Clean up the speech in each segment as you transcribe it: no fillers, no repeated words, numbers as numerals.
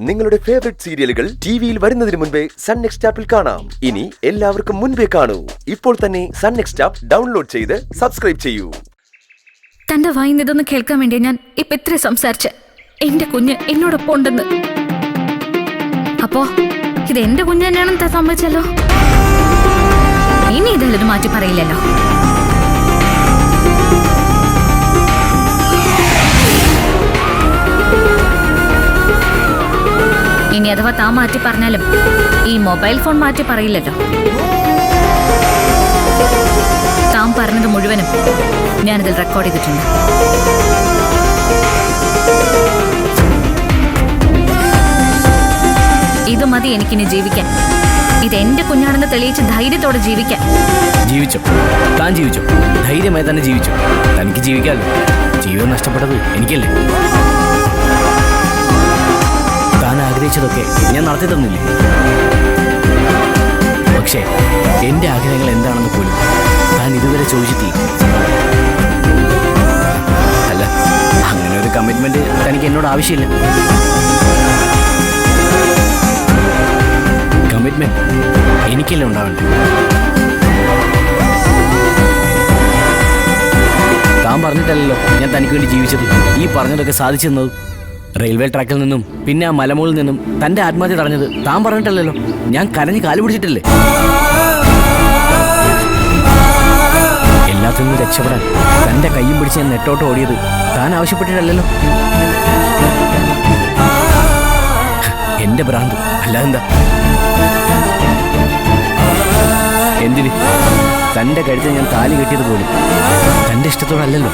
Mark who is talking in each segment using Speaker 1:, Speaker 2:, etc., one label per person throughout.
Speaker 1: നിങ്ങളുടെ ഫേവറേറ്റ് സീരിയലുകൾ ടിവിയിൽ വരുന്നതിന് മുൻപേ സൺ നെക്സ്റ്റ് ആപ്പിൽ കാണാം. ഇനി എല്ലാവർക്കും മുൻപേ കാണൂ. ഇപ്പോൾ തന്നെ സൺ നെക്സ്റ്റ് ആപ്പ് ഡൗൺലോഡ് ചെയ്ത് സബ്സ്ക്രൈബ് ചെയ്യൂ.
Speaker 2: തന്റെ വായിന്ന് ഇതൊന്ന് കേൾക്കാൻ വേണ്ടി ഞാൻ ഇപ്പൊ ഇത്ര സംസാരിച്ച എന്റെ കുഞ്ഞ് എന്നോടൊപ്പം ഉണ്ടെന്ന്. അപ്പോ ഇത് എന്റെ കുഞ്ഞ് തന്നെയാണെന്ന് സമ്മതിച്ചല്ലോ. ഇനി ഇതെല്ലാം മാറ്റി പറയില്ലല്ലോ. ഇനി അഥവാ താൻ മാറ്റി പറഞ്ഞാലും ഈ മൊബൈൽ ഫോൺ മാറ്റി പറയില്ലല്ലോ. താൻ പറഞ്ഞത് മുഴുവനും ഞാനിതിൽ റെക്കോർഡ് ചെയ്തിട്ടുണ്ട്. ഇത് മതി എനിക്കിനി ജീവിക്കാൻ. ഇത് എന്റെ കുഞ്ഞാണെന്ന് തെളിയിച്ച് ധൈര്യത്തോടെ ജീവിക്കാൻ.
Speaker 3: ജീവിച്ചോ, താൻ ജീവിച്ചോ, ധൈര്യമായി തന്നെ ജീവിച്ചോ. തനിക്ക് ജീവിക്കാമല്ലോ. ജീവിതം നഷ്ടപ്പെട്ടത് എനിക്കല്ലേ. താൻ ആഗ്രഹിച്ചതൊക്കെ ഞാൻ നടത്തി തന്നില്ലേ. പക്ഷേ എന്റെ ആഗ്രഹങ്ങൾ എന്താണെന്ന് പോലും താൻ ഇതുവരെ ചോദിച്ചിട്ടില്ല. അല്ല, അങ്ങനെ ഒരു കമ്മിറ്റ്മെന്റ് തനിക്ക് എന്നോട് ആവശ്യമില്ല. കമ്മിറ്റ്മെന്റ് എനിക്കല്ലേ ഉണ്ടാവണ്ടേ. താൻ പറഞ്ഞിട്ടല്ലോ ഞാൻ തനിക്ക് വേണ്ടി ജീവിച്ചത്. ഈ പറഞ്ഞതൊക്കെ സാധിച്ചു തന്നത് റെയിൽവേ ട്രാക്കിൽ നിന്നും പിന്നെ ആ മലമുകളിൽ നിന്നും തന്റെ ആത്മഹത്യ തടഞ്ഞത് താൻ പറഞ്ഞിട്ടല്ലോ. ഞാൻ കരഞ്ഞ് കാല് പിടിച്ചിട്ടില്ലേ. എല്ലാത്തിൽ നിന്നും രക്ഷപ്പെടാൻ തന്റെ കയ്യും പിടിച്ച് ഞാൻ നെട്ടോട്ട് ഓടിയത് താൻ ആവശ്യപ്പെട്ടിട്ടല്ലോ. എന്റെ ഭ്രാന്ത് അല്ലാതെന്താ. എന്തിന് തന്റെ കഴുത്തിൽ ഞാൻ താലി കെട്ടിയത് പോലും തന്റെ ഇഷ്ടത്തോടല്ലല്ലോ.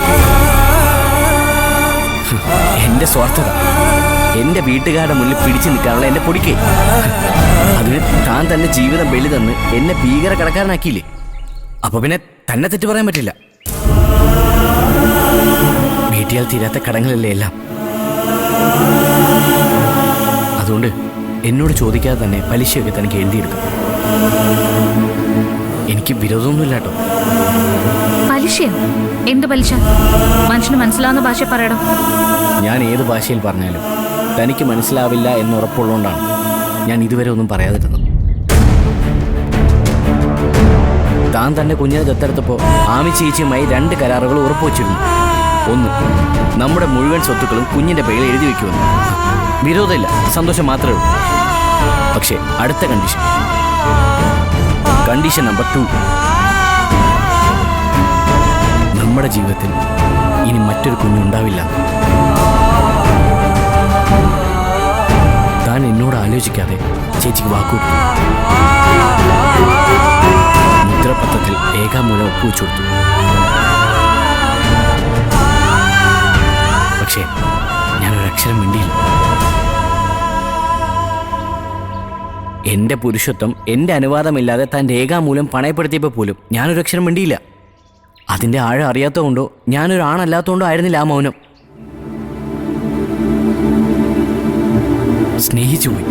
Speaker 3: എന്റെ സ്വാർത്ഥത എന്റെ വീട്ടുകാരുടെ മുന്നിൽ പിടിച്ചു നിൽക്കാനുള്ള എന്റെ പൊടിക്കേ. അതിന് താൻ തന്നെ ജീവിതം ബലി തന്ന് എന്നെ ഭീകര കടക്കാരനാക്കിയില്ലേ. അപ്പൊ പിന്നെ തന്നെ തെറ്റ് പറയാൻ പറ്റില്ല. വീട്ടിയാൽ തീരാത്ത കടങ്ങളല്ലേ എല്ലാം. അതുകൊണ്ട് എന്നോട് ചോദിക്കാതെ തന്നെ പലിശയൊക്കെ തനിക്ക് എഴുതിയെടുക്കും. എനിക്ക് വിരോധമൊന്നുമില്ല കേട്ടോ.
Speaker 2: പലിശയോ? എന്ത് പലിശ? മനുഷ്യന് മനസ്സിലാവുന്ന ഭാഷ പറയണം.
Speaker 3: ഞാൻ ഏത് ഭാഷയിൽ പറഞ്ഞാലും തനിക്ക് മനസ്സിലാവില്ല എന്നുറപ്പുള്ളതുകൊണ്ടാണ് ഞാൻ ഇതുവരെ ഒന്നും പറയാതിരുന്നത്. താൻ തന്നെ കുഞ്ഞിനെ ദത്തെടുത്തപ്പോൾ ആമി ചേച്ചിയുമായി 2 കരാറുകൾ ഉറപ്പുവച്ചിരുന്നു. ഒന്ന്, നമ്മുടെ മുഴുവൻ സ്വത്തുക്കളും കുഞ്ഞിന്റെ പേരിൽ എഴുതി വെക്കുമെന്ന്. വിരോധമില്ല, സന്തോഷം മാത്രമേ ഉള്ളൂ. പക്ഷേ അടുത്ത കണ്ടീഷൻ നമ്പർ 2, നമ്മുടെ ജീവിതത്തിൽ ഇനി മറ്റൊരു കുഞ്ഞുണ്ടാവില്ല. താൻ എന്നോട് ആലോചിക്കാതെ ചേച്ചിക്ക് വാക്കുകൊടുത്തു. മുദ്രപത്രത്തിൽ രേഖാമൂലം ഒപ്പുവെച്ചു കൊടുത്തു. പക്ഷേ ഞാനൊരക്ഷരം മിണ്ടിയില്ല. എന്റെ പുരുഷത്വം എന്റെ അനുവാദമില്ലാതെ താൻ രേഖാമൂലം പണയപ്പെടുത്തിയപ്പോൾ പോലും ഞാനൊരക്ഷരം മിണ്ടിയില്ല. അതിന്റെ ആഴം അറിയാത്തതുകൊണ്ടോ ഞാനൊരാണല്ലാത്തതുകൊണ്ടോ ആയിരുന്നില്ല ആ മൗനം. സ്നേഹിച്ചുപോയി.